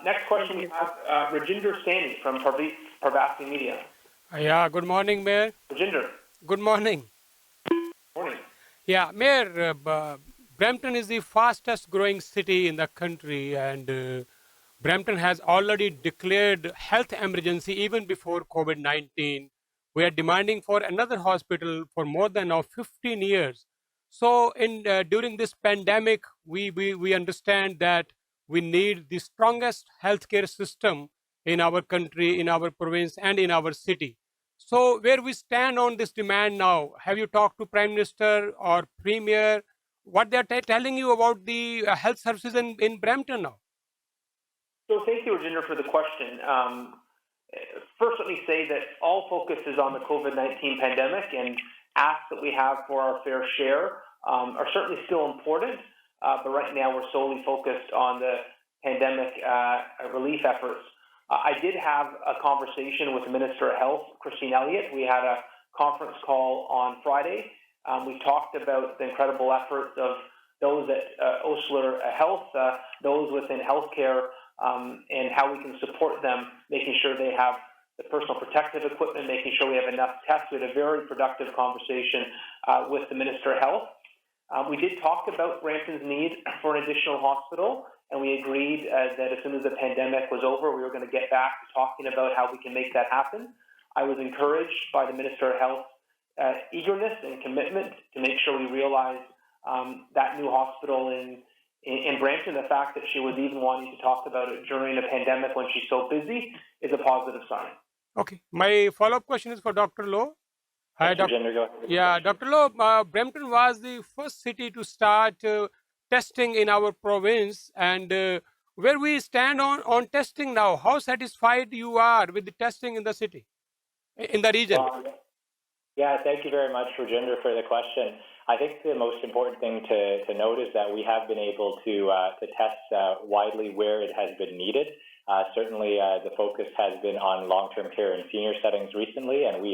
Next question, we have Rajinder Sani from Parvasi Media. Yeah, good morning, Mayor. Rajinder, Good morning. morning. Yeah, Mayor, Brampton is the fastest growing city in the country, and Brampton has already declared health emergency even before COVID-19. We are demanding for another hospital for more than now 15 years. So, in during this pandemic, we understand that we need the strongest healthcare system in our country, in our province, and in our city. So, where we stand on this demand now, have you talked to Prime Minister or Premier? What they are telling you about the health services in Brampton now? So thank you, Rajinder, for the question. First, let me say that all focus is on the COVID-19 pandemic, and asks that we have for our fair share are certainly still important, but right now we're solely focused on the pandemic relief efforts. I did have a conversation with the Minister of Health, Christine Elliott. We had a conference call on Friday. We talked about the incredible efforts of those at Osler Health, those within healthcare, and how we can support them, making sure they have the personal protective equipment, making sure we have enough tests. We had a very productive conversation with the Minister of Health. We did talk about Brampton's need for an additional hospital, and we agreed that as soon as the pandemic was over, we were going to get back to talking about how we can make that happen. I was encouraged by the Minister of Health's eagerness and commitment to make sure we realize that new hospital in Brampton. The fact that she was even wanting to talk about it during a pandemic when she's so busy is a positive sign. Okay. My follow-up question is for Dr. Lowe. Hi, Dr. Yeah, Dr. Lowe, Brampton was the first city to start testing in our province, and where we stand on testing now, how satisfied you are with the testing in the city, in the region? Yeah, thank you very much, Rajinder, for the question. I think the most important thing to note is that we have been able to test widely where it has been needed. Certainly, the focus has been on long-term care and senior settings recently, and we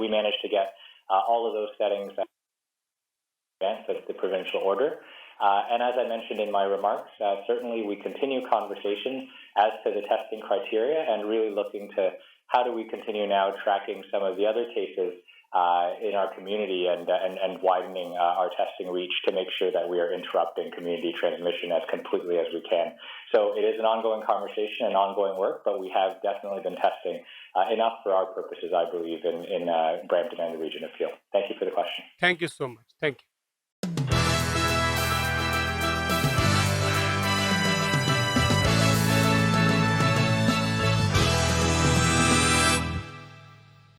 managed to get all of those settings advanced with the provincial order. And as I mentioned in my remarks, certainly we continue conversations as to the testing criteria and really looking to how do we continue now tracking some of the other cases in our community and widening our testing reach to make sure that we are interrupting community transmission as completely as we can. So it is an ongoing conversation and ongoing work, but we have definitely been testing enough for our purposes, I believe, in Brampton and the region of Peel. Thank you for the question. Thank you so much. Thank you.